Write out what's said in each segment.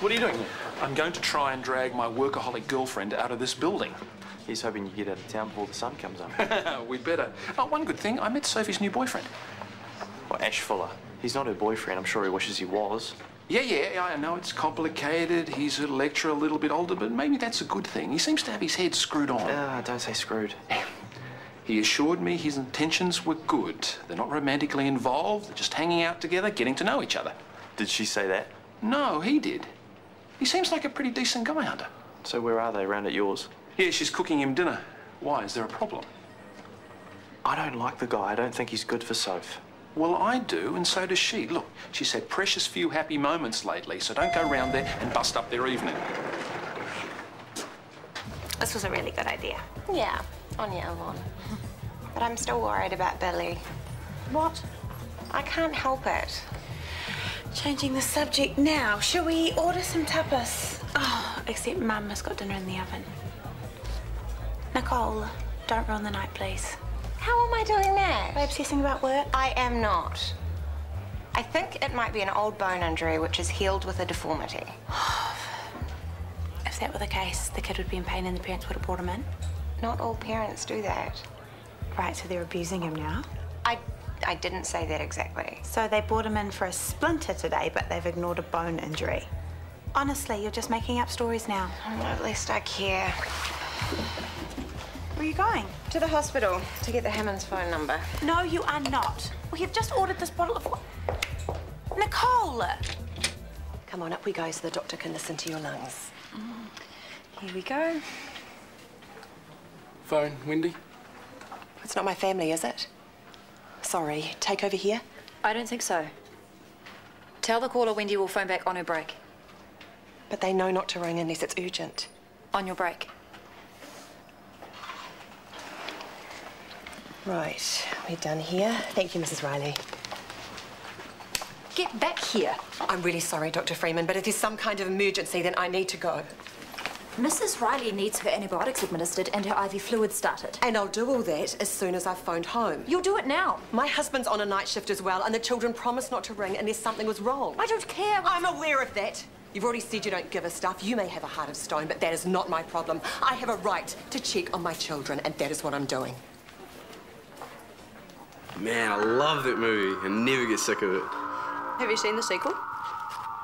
What are you doing here? I'm going to try and drag my workaholic girlfriend out of this building. He's hoping you get out of town before the sun comes up. We better. Oh, one good thing, I met Sophie's new boyfriend. Well, Ash Fuller. He's not her boyfriend. I'm sure he wishes he was. Yeah, I know it's complicated. He's a lecturer, a little bit older, but maybe that's a good thing. He seems to have his head screwed on. Don't say screwed. He assured me his intentions were good. They're not romantically involved. They're just hanging out together, getting to know each other. Did she say that? No, he did. He seems like a pretty decent guy, Hunter. So where are they? Round at yours? Yeah, she's cooking him dinner. Why? Is there a problem? I don't like the guy. I don't think he's good for Soph. Well, I do, and so does she. Look, she's had precious few happy moments lately, so don't go round there and bust up their evening. This was a really good idea. Yeah, on your own. But I'm still worried about Billy. What? I can't help it. Changing the subject now. Shall we order some tapas? Oh, except Mum has got dinner in the oven. Nicole, don't ruin the night, please. How am I doing that? By obsessing about work? I am not. I think it might be an old bone injury which is healed with a deformity. If that were the case, the kid would be in pain and the parents would have brought him in? Not all parents do that. Right, so they're abusing him now? I didn't say that exactly. So they brought him in for a splinter today, but they've ignored a bone injury. Honestly, you're just making up stories now. Oh, at least I care. Where are you going? To the hospital to get the Hammond's phone number. No, you are not. We have just ordered this bottle of... Nicole! Come on, up we go so the doctor can listen to your lungs. Here we go. Phone, Wendy? It's not my family, is it? Sorry, take over here? I don't think so. Tell the caller Wendy will phone back on her break. But they know not to ring unless it's urgent. On your break. Right, we're done here. Thank you, Mrs. Riley. Get back here. I'm really sorry, Dr. Freeman, but if there's some kind of emergency, then I need to go. Mrs. Riley needs her antibiotics administered and her IV fluid started. And I'll do all that as soon as I've phoned home. You'll do it now. My husband's on a night shift as well, and the children promised not to ring unless something was wrong. I don't care. I'm aware of that. You've already said you don't give a stuff. You may have a heart of stone, but that is not my problem. I have a right to check on my children, and that is what I'm doing. Man, I love that movie and never get sick of it. Have you seen the sequel?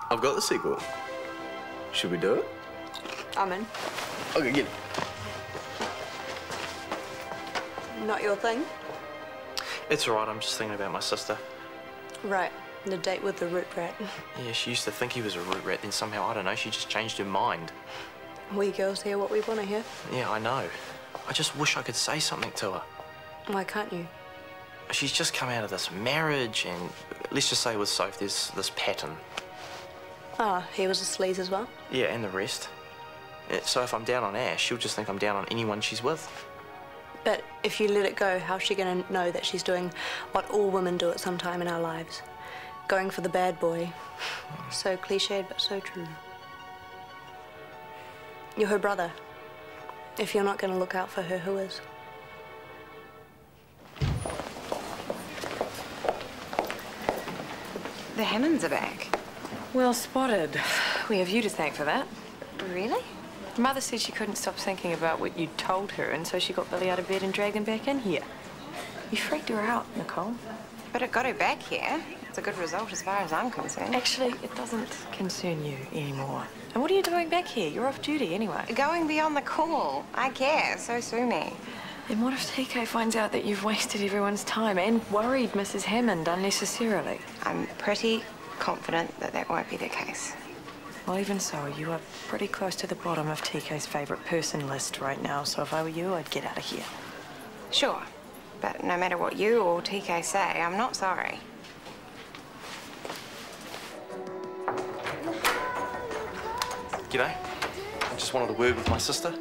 I've got the sequel. Should we do it? I'm in. Okay, get it. Not your thing? It's all right. I'm just thinking about my sister. Right. The date with the root rat. Yeah, she used to think he was a root rat, then somehow, I don't know, she just changed her mind. We girls hear what we want to hear. Yeah, I know. I just wish I could say something to her. Why can't you? She's just come out of this marriage, and let's just say with Soph, there's this pattern. Ah, he was a sleaze as well? Yeah, and the rest. So if I'm down on Ash, she'll just think I'm down on anyone she's with. But if you let it go, how's she going to know that she's doing what all women do at some time in our lives? Going for the bad boy. So cliched, but so true. You're her brother. If you're not going to look out for her, who is? The Hammonds are back. Well spotted. We have you to thank for that. Really? Mother said she couldn't stop thinking about what you told her, and so she got Billy out of bed and dragged him back in here. You freaked her out, Nicole. But it got her back here. It's a good result as far as I'm concerned. Actually, it doesn't concern you anymore. And what are you doing back here? You're off duty anyway. Going beyond the call. I care, so sue me. Then what if TK finds out that you've wasted everyone's time and worried Mrs. Hammond unnecessarily? I'm pretty confident that that won't be the case. Well, even so, you are pretty close to the bottom of TK's favourite person list right now, so if I were you, I'd get out of here. Sure, but no matter what you or TK say, I'm not sorry. G'day. I just wanted a word with my sister.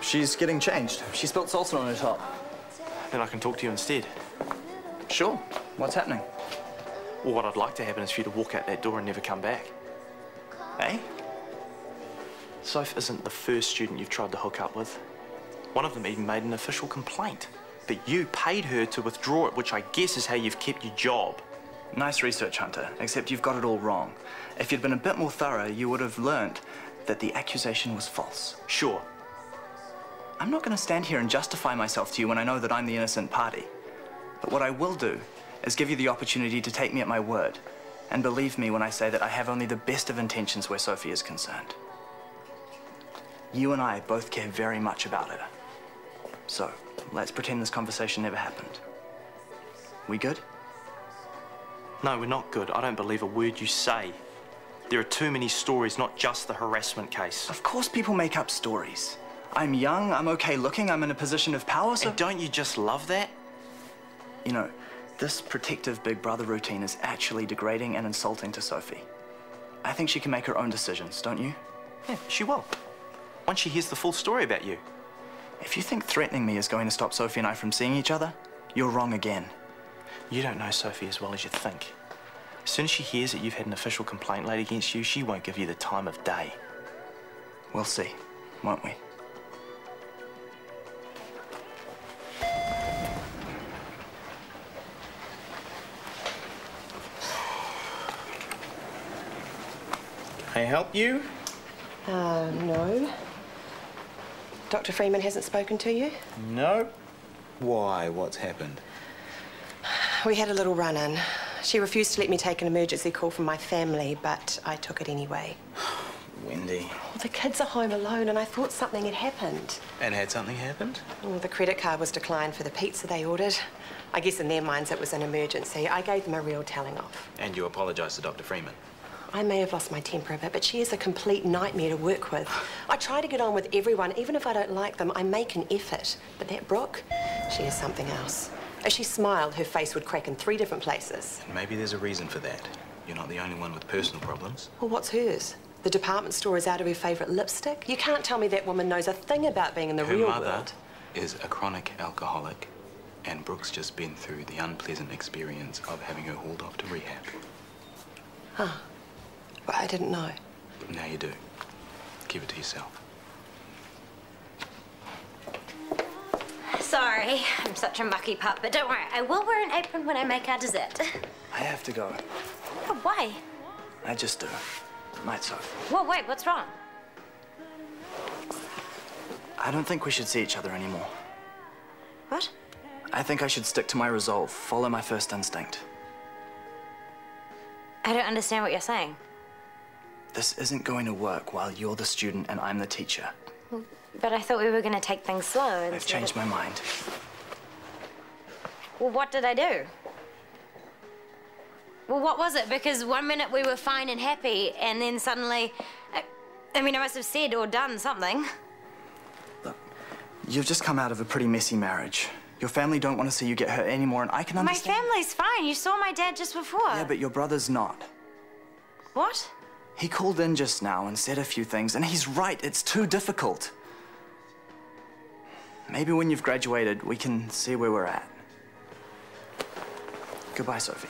She's getting changed. She spilled salsa on her top. Then I can talk to you instead. Sure. What's happening? Well, what I'd like to happen is for you to walk out that door and never come back. Eh? Soph isn't the first student you've tried to hook up with. One of them even made an official complaint. But you paid her to withdraw it, which I guess is how you've kept your job. Nice research, Hunter, except you've got it all wrong. If you'd been a bit more thorough, you would have learned that the accusation was false. Sure. I'm not going to stand here and justify myself to you when I know that I'm the innocent party. But what I will do is give you the opportunity to take me at my word and believe me when I say that I have only the best of intentions where Sophie is concerned. You and I both care very much about her. So, let's pretend this conversation never happened. We good? No, we're not good. I don't believe a word you say. There are too many stories, not just the harassment case. Of course people make up stories. I'm young, I'm okay looking, I'm in a position of power, so... And don't you just love that? You know, this protective big brother routine is actually degrading and insulting to Sophie. I think she can make her own decisions, don't you? Yeah, she will. Once she hears the full story about you. If you think threatening me is going to stop Sophie and I from seeing each other, you're wrong again. You don't know Sophie as well as you think. As soon as she hears that you've had an official complaint laid against you, she won't give you the time of day. We'll see, won't we? Can I help you? No. Dr. Freeman hasn't spoken to you? No. Why? What's happened? We had a little run-in. She refused to let me take an emergency call from my family, but I took it anyway. Wendy. Well, the kids are home alone, and I thought something had happened. And had something happened? Well, the credit card was declined for the pizza they ordered. I guess in their minds it was an emergency. I gave them a real telling off. And you apologised to Dr. Freeman? I may have lost my temper a bit, but she is a complete nightmare to work with. I try to get on with everyone, even if I don't like them. I make an effort. But that Brooke, she is something else. If she smiled, her face would crack in 3 different places. And maybe there's a reason for that. You're not the only one with personal problems. Well, what's hers? The department store is out of her favourite lipstick? You can't tell me that woman knows a thing about being in the real world. Her mother is a chronic alcoholic, and Brooke's just been through the unpleasant experience of having her hauled off to rehab. Huh. Well, I didn't know. Now you do. Keep it to yourself. Sorry, I'm such a mucky pup, but don't worry, I will wear an apron when I make our dessert. I have to go. Oh, why? I just do. Night, Sophie. Whoa, wait, what's wrong? I don't think we should see each other anymore. What? I think I should stick to my resolve, follow my first instinct. I don't understand what you're saying. This isn't going to work while you're the student and I'm the teacher. But I thought we were going to take things slow. I've changed my mind. Well, what did I do? Well, what was it? Because one minute we were fine and happy, and then suddenly... I mean, I must have said or done something. Look, you've just come out of a pretty messy marriage. Your family don't want to see you get hurt anymore, and I can understand... My family's fine. You saw my dad just before. Yeah, but your brother's not. What? He called in just now and said a few things, and he's right. It's too difficult. Maybe when you've graduated, we can see where we're at. Goodbye, Sophie.